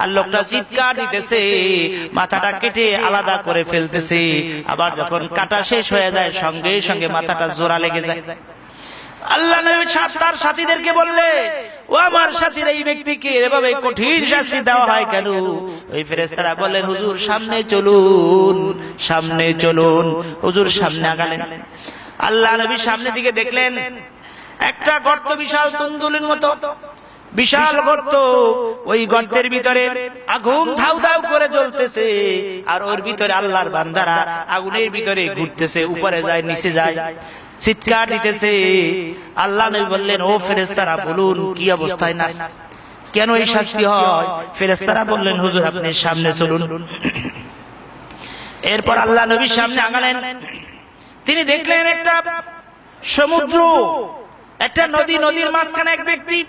আর লোকটা চিৎকার দিতেছে, মাথাটা কেটে আলাদা করে ফেলতেছে। আবার যখন কাটা শেষ হয়ে যায় সঙ্গে সঙ্গে মাথাটা জোড়া লেগে যায়। আল্লাহ নবী তার সাথীদেরকে বললে, ও ও আমার সাথীরা, এই ব্যক্তিকে এভাবে কঠিন শাস্তি দেওয়া হয় কেন? ওই ফেরেশতারা বললেন, হুজুর সামনে চলুন, সামনে চলুন। হুজুর সামনে আগালেন। আল্লাহ নবী সামনের দিকে দেখলেন একটা গর্ত, বিশাল তুন্দুলের মতো বিশাল গর্ত। ওই গর্তের ভিতরে আগুন ধাউ ধাউ করে জ্বলতেছে, আর ওর ভিতরে আল্লাহর বান্দারা আগুনের ভিতরে ঘুরতেছে, উপরে যায় নিচে যায়, চিৎকার দিতেছে। আল্লাহ নবী বললেন, ও ফেরেশতারা বলুন কি অবস্থায় না, কেন এই শাস্তি হয়? ফেরেশতারা বললেন, হুজুর আপনি সামনে চলুন। এরপর আল্লাহ নবীর সামনে আগালেন। তিনি দেখলেন একটা সমুদ্র, একটা নদী, নদীর মাঝখানে এক ব্যক্তি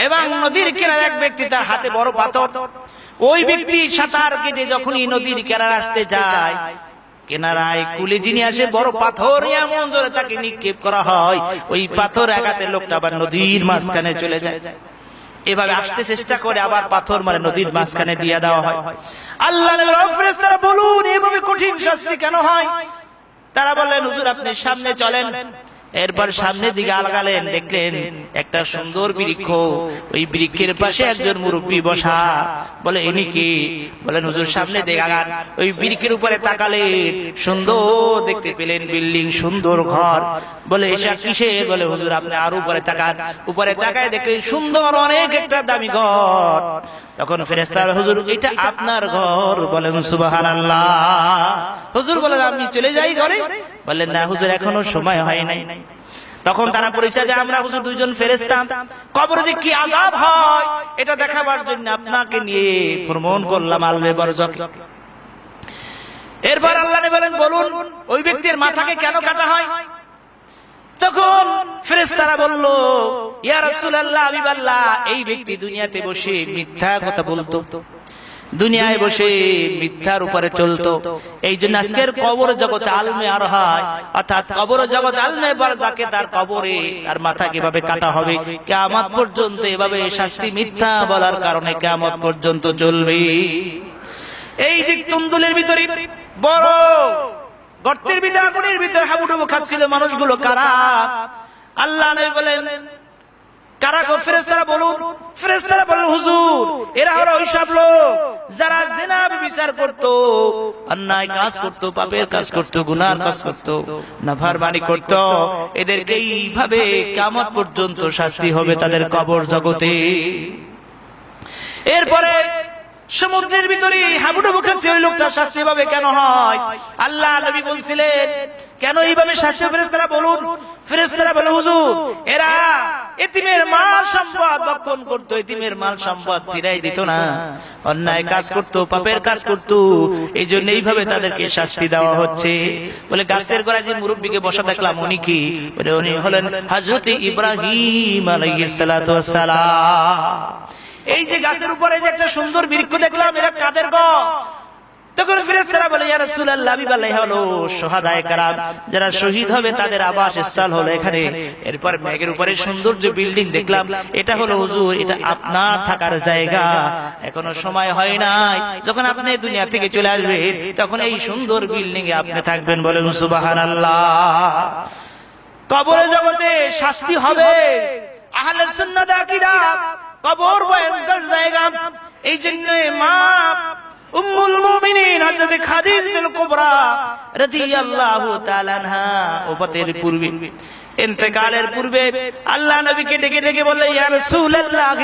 এবং নদীর কিনারে এক ব্যক্তি, তার হাতে বড় পাথর। ওই ব্যক্তি সাঁতার কেটে যখনই নদীর কিনারে আসতে যায়, কিনারায় কুলে যিনি আসে বড় পাথর এমন জোরে তাকে নিক্ষেপ করা হয়, ওই পাথর আঘাতে লোকটা আবার নদীর মাঝখানে চলে যায়। এভাবে আসতে চেষ্টা করে আবার পাথর মারে নদীর মাঝখানে দিয়ে দেওয়া হয়। আল্লাহ ফেরেশতারা বলুন এভাবে কঠিন শাস্তি কেন হয়? তারা বললেন, হুজুর আপনি সামনে চলেন। এরপর সামনের দিকে আগালেন, দেখলেন একটা সুন্দর বৃক্ষ। ওই বৃক্ষের পাশে একজন মুরব্বী বসা। বলে, ইনি কি? বলেন, হুজুর সামনে দিকে আগান। ওই বৃক্ষের উপরে তাকালে সুন্দর দেখতে পেলেন বিল্ডিং, সুন্দর ঘর। বলে, এসা কিসের? বলে, হুজুর আপনি আরো উপরে তাকান। উপরে তাকায় দেখলেন সুন্দর অনেক একটা দামি ঘর। তখন ফেরেশতারা, হুজুর এটা আপনার ঘর। বলেন, সুবহানাল্লাহ। হুজুর বলেন, আমি চলে যাই ঘরে? বললেন, না হুজুর এখনো সময় হয় নাই। তখন তারা পরিচয় দেয়, আমরা হুজুর দুইজন ফেরেশতা, কবরে যে কি আযাব হয় এটা দেখাবার জন্য আপনাকে নিয়ে ভ্রমণ করলাম আলমে বরজক। এরপর আল্লাহ নবী বলেন, বলুন ওই ব্যক্তির মাথাকে কেন কাটা হয়? তখন ফেরেশতারা বলল, ইয়া রাসূলুল্লাহ, হাবিবাল্লাহ, এই ব্যক্তি দুনিয়াতে বসে মিথ্যা কথা বলতো, দুনিয়ায় বসে মিথ্যার উপরে চলতো। এই জন্য আজকের কবর জগতে আলমে আর হয়, অর্থাৎ কবর জগৎ আলমে বারজাকে তার কবরে আর মাথা কিভাবে কাটা হবে কিয়ামত পর্যন্ত। এভাবে শাস্তি মিথ্যা বলার কারণে কিয়ামত পর্যন্ত চলবে। এই যে তুন্দুলের ভিতরে বড় গর্তের ভিতরে আগুনের ভিতরে হাবুডুবু খাচ্ছিল মানুষগুলো কারা? আল্লাহ নবী বলেন, কারা গো? ফেরেশতারা বলুন। ফেরেশতারা বলেন, হুজুর এরা হলো ওইসব লোক যারা জিনা বিচার করত, অন্যায় কাজ করত, পাপের কাজ করত, গুনার কাজ করত, নাফরমানি করত। এদেরকে এইভাবে কিয়ামত পর্যন্ত শাস্তি হবে তাদের কবর জগতে। এরপরে সমুদ্রের ভিতরে হাবুডুবু খাচ্ছে ওই লোকটার শাস্তি পাবে কেন হয়? আল্লাহ নবী বলছিলেন, কেন এইভাবে শাস্তি? ফেরেশতারা বলুন। ফেরেশতারা বলে, হুজুর এরা এতিমের মাল সম্পদ ভক্ষণ করতো, এতিমের মাল সম্পদ ফিরাই দিত না, অন্যায় কাজ করত, পাপের কাজ করত, এই জন্য এইভাবে তাদেরকে শাস্তি দেওয়া হচ্ছে। বলে, গাছের গোড়ায় যে মুরব্বীকে বসা দেখলাম উনি কি? বলে, উনি হলেন হযরত ইব্রাহিম আলাইহিস সালাতু ওয়াস সালাম। এই যে গাছের উপরে যে একটা সুন্দর বৃক্ষ দেখলাম, এটা কাদের গো? তখন ফেরেশতারা বলে, ইয়া রাসূলুল্লাহ, বিবাল্লাহ হলো শুহাদায়ে কেরাম, যারা শহীদ হবে তাদের আবাসস্থল হলো এখানে। এরপর মেঘের উপরে সুন্দর যে বিল্ডিং দেখলাম, এটা হলো হুজুর এটা আপনার থাকার জায়গা। এখনো সময় হয় নাই, যখন আপনি দুনিয়া থেকে চলে আসবেন তখন এই সুন্দর বিল্ডিং এ আপনি থাকবেন। বলেন সুবহানাল্লাহ। কবরের জগতে শাস্তি হবে। আহলে সুন্নাত আকীদা, কবর ভয়ঙ্কর জায়গা। এই জন্য মা উম্মুল মুমিনিন হযরত খাদিজাতুল কুবরা রাদিয়াল্লাহু তাআলা আনহা ওফাতের পূর্বে, ইন্তেকালের পূর্বে আল্লাহ নবীকে ডেকে ডেকে বললেন, ইয়া রাসূলুল্লাহ,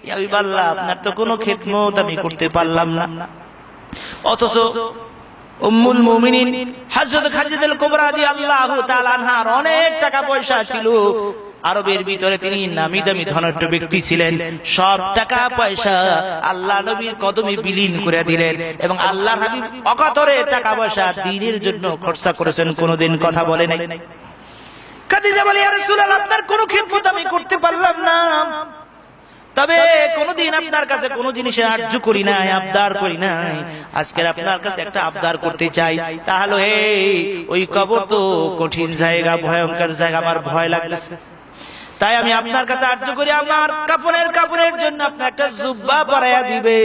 ইয়া হাবিবাল্লাহ, আপনার তো কোনো খিদমত আমি করতে পারলাম না। অথচ উম্মুল মুমিনিন হযরত খাদিজাতুল কুবরা রাদিয়াল্লাহু তাআলা আনহার অনেক টাকা পয়সা ছিল। আরবের ভিতরে তিনি নামি দামি ধনাঢ্য ব্যক্তি ছিলেন। সব টাকা পয়সা আল্লাহ নবীর কদমে বিলীন করে দিলেন এবং আল্লাহর হাবিব অকাতরে টাকা পয়সা দ্বীনের জন্য খরচা করেছেন, কোনোদিন কথা বলে নাই। খাদিজা বলে, ইয়া রাসূলুল্লাহ, আপনার কোনো খিদমত আমি করতে পারলাম না, তবে কোনদিন আপনার কাছে কোন জিনিসের আরজু করি নাই, আবদার করি নাই। আজকে আপনার কাছে একটা আবদার করতে চাই। তাহলে ওই কবর তো কঠিন জায়গা, ভয়ঙ্কর জায়গা, আমার ভয় লাগতেছে। তাই আমি আপনার কাছে আরজু করি, আমার কাপড়ের জন্য আপনি একটা জুব্বা পরাইয়া দিবে,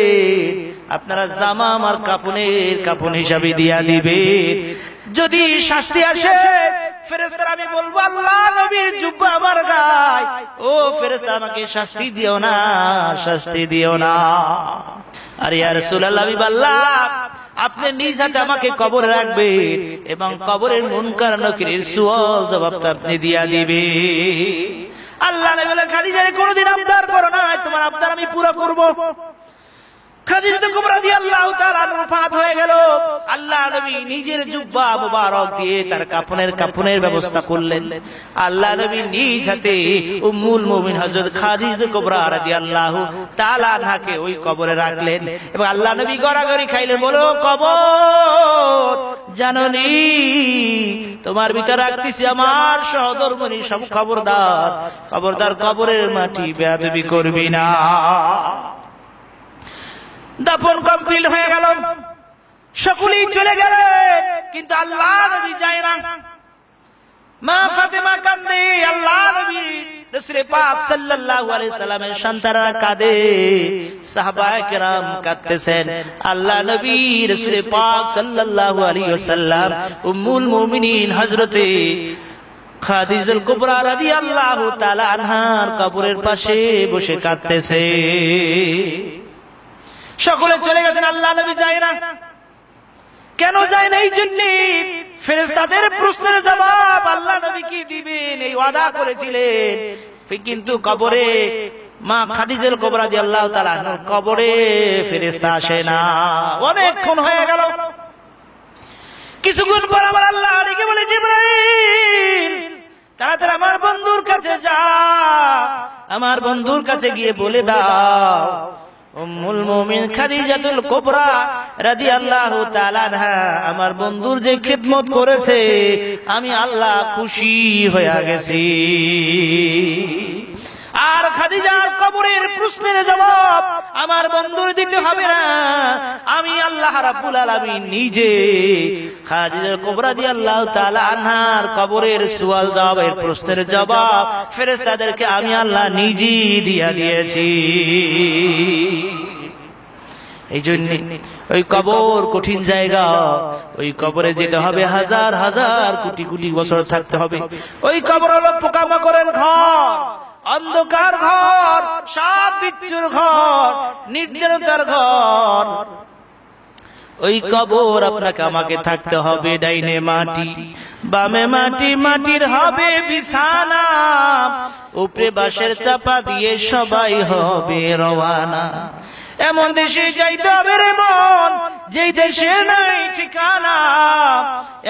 আপনারা জামা আমার কাপড় হিসাবে দিয়া দিবে। যদি শাস্তি আসে ফেরেশতারা আমি বলবো আল্লাহ নবীর জুব্বা আমার গায়, ও ফেরেশতা আমাকে শাস্তি দিও না, শাস্তি দিও না। আর ইয়া রাসূলুল্লাহ আমি বললাম আপনি নিজ হাতে আমাকে কবরে রাখবেন এবং কবরের মুনকার নাকিরের সুয়াল জবাবটা আপনি দিয়া দিবে। আল্লাহ নবী বলেন খাদিজারে কোনদিন আবদার করো না, তোমার আবদার আমি পুরো করব। খাদিজা কুবরা রাদিয়াল্লাহু তাআলা ওফাত হয়ে গেল। আল্লাহ নবী নিজের জুব্বা মুবারক দিয়ে তার কাফনের ব্যবস্থা করলেন। আল্লাহ নবী নিজ হাতে উম্মুল মুমিন হযরত খাদিজা কুবরা রাদিয়াল্লাহু তাআলা আনহাকে ওই কবরে রাখলেন এবং আল্লাহ নবী গড়াগড়ি খাইলেন, বলো কবর জাননি তোমার ভিতরে রাখতেছি আমার সহধর্মিণী, সব খবরদার খবরদার কবরের মাটি বেয়াদবি করবি না। দাফন কমপ্লিট হয়ে গেল, সকলেই চলে গেলেন, কিন্তু আল্লাহ নবী যায় না। মা ফাতেমা কাঁদে, আল্লাহ নবী রাসূল পাক সাল্লাল্লাহু আলাইহি সাল্লামের সন্তানরা কাঁদে, সাহাবায়ে কেরাম কাঁদতেছেন। আল্লাহ নবী রাসূল পাক সাল্লাল্লাহু আলাইহি ওয়াসাল্লাম উম্মুল মুমিনিন হযরতে খাদিজাতুল কুবরা রাদিয়াল্লাহু তাআলা আনহার কবরের পাশে বসে কাঁদতেছে। সকলে চলে গেছেন, আল্লাহ নবী যায় না। কেন যায় না? এই জন্য ফেরেশতাদের প্রশ্নের জবাব আল্লাহ নবী কি দিবেন এই ওয়াদা করেছিলেন, কিন্তু কবরে মা খাদিজাতুল কুবরা রাদিয়াল্লাহু তাআলা আনহার কবরে ফেরেশতা আসে না। অনেকক্ষণ হয়ে গেল, কিছুক্ষণ পর আমার আল্লাহ ডেকে বলে, জিবরাইল তাড়াতাড়ি আমার বন্ধুর কাছে যা, আমার বন্ধুর কাছে গিয়ে বলে দাও উম্মুল মুমিন খাদিজাতুল কুবরা রাদিয়াল্লাহু তাআলা আনহা আমার বন্ধুর যে খিদমত করেছে আমি আল্লাহ খুশি হয়ে গেছি। আর খাদিজার কবরের প্রশ্নের জবাব আমার বন্ধুর দিতে হবে না, আমি আল্লাহ রাব্বুল আলামিন নিজে খাদিজা কুবরা রাদিয়াল্লাহু তাআলা আনহার কবরের সুয়াল জবাবের প্রশ্নের জবাব ফেরেশতাদেরকে আমি আল্লাহ নিজেই দিয়া দিয়েছি। এই জন্য ওই কবর কঠিন জায়গা, ওই কবরে যেতে হবে হাজার হাজার কোটি কোটি বছর থাকতে হবে। ওই কবর হলো পোকামাকড়ের ঘর, অন্ধকার ঘর, সাপ বিচ্ছুর ঘর, নির্জনতার ঘর। ওই কবর আপনাকে আমাকে থাকতে হবে, ডাইনে মাটি বামে মাটি, মাটির হবে বিছানা, উপরে বাঁশের চাপা দিয়ে সবাই হবে রওয়ানা। এমন দেশে যাইতে হবে রে মন যেই দেশে নাই ঠিকানা,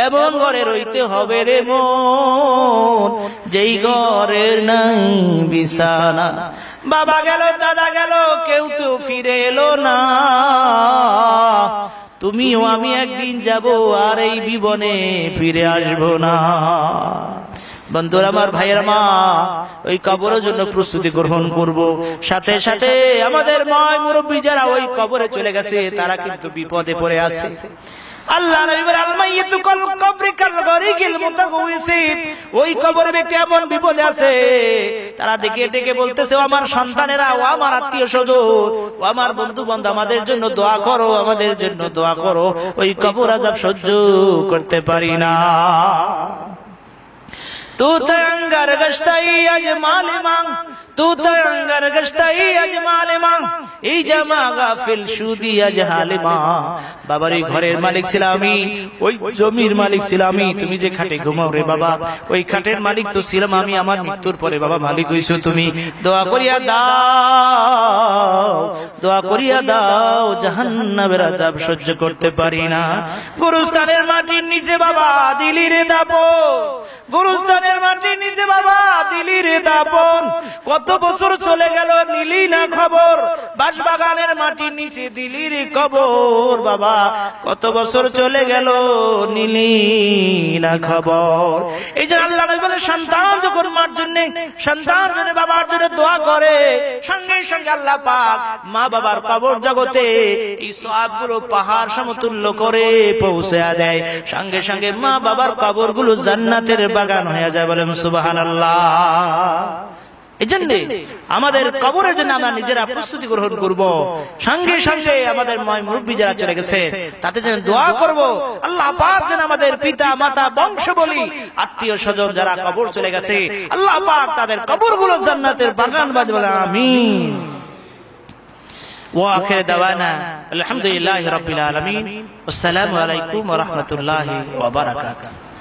এমন ঘরে রইতে হবে রে মন যেই ঘরের নাই বিছানা। বাবা গেল, দাদা গেল, কেউ তো ফিরে এলো না, তুমিও আমি একদিন যাব আর এই জীবনে ফিরে আসবো না। বন্ধুরা আমার, ভাইয়ের মা, ওই কবরের জন্য প্রস্তুতি গ্রহণ করব। সাথে সাথে আমাদের মায় মুরব্বী যারা ওই কবরে চলে গেছে তারা কিন্তু বিপদে পড়ে আছে। আল্লাহ নবী বলেন আল মাইয়িতু কাল কবরি কাল গরিকিল মুতাগওয়িসিন, ওই কবরে ব্যক্তি এমন বিপদে আছে তারা ডেকে ডেকে বলতেছে, ও আমার সন্তানেরা, ও আমার আত্মীয় স্বজন, ও আমার বন্ধু বান্ধব, আমাদের জন্য দোয়া করো, আমাদের জন্য দোয়া করো, ওই কবর আযাব সহ্য করতে পারি না। तू तंगर गश्ताई अजमाल मांग, तू तंगर गश्ताई अजमाल मांग, এই জামা গাফিল সুদি আজহালে মা। বাবার এই ঘরের মালিক ছিলাম আমি, ওই জমির মালিক ছিলাম আমি, তুমি যে খাটে ঘুমাও রে বাবা ওই খাটের মালিক তো ছিলাম আমি, আমার মৃত্যুর পরে বাবা মালিক হইছো তুমি। দোয়া করিয়া দাও, দোয়া করিয়া দাও, জাহান্নামের আযাব সহ্য করতে পারি না। গুরুস্থানের মাটির নিচে বাবা দিলি রে দাপন, গুরুস্থানের মাটির নিচে বাবা দিলি রে দাপন, কত বছর চলে গেল নিলি না খবর, বাগানের মাটির নিচে দিলি রে কবর, বাবা কত বছর চলে গেল নিলি না খবর। এই যে আল্লাহ নবী বলে সন্তান যখন মার জন্য, সন্তান যদি বাবার জন্য দোয়া করে, সঙ্গে সঙ্গে আল্লাহ পাক মা বাবার কবর জগতে এই সওয়াবগুলো পাহাড় সমতুল্য করে পৌঁছে দেয়। সঙ্গে সঙ্গে মা বাবার কবরগুলো জান্নাতের বাগান হয়ে যায়। বলেন সুবহানাল্লাহ। এজন্য আমাদের কবরের জন্য আমরা নিজেরা প্রস্তুতি গ্রহণ করব, সঙ্গে সঙ্গে আমাদের মুরব্বী যারা চলে গেছে তাদের জন্য দোয়া করব, আল্লাহ পাক যেন আমাদের পিতা মাতা বংশবলী আত্মীয় স্বজন যারা কবর চলে গেছে আল্লাহ পাক তাদের কবরগুলো জান্নাতের বাগান বানাবেন, আমিন। ওয়া আখির দাওয়ানা আলহামদুলিল্লাহি রাব্বিল আলামিন। আসসালামু আলাইকুম ওয়া রাহমাতুল্লাহি ওয়া বারাকাতুহু।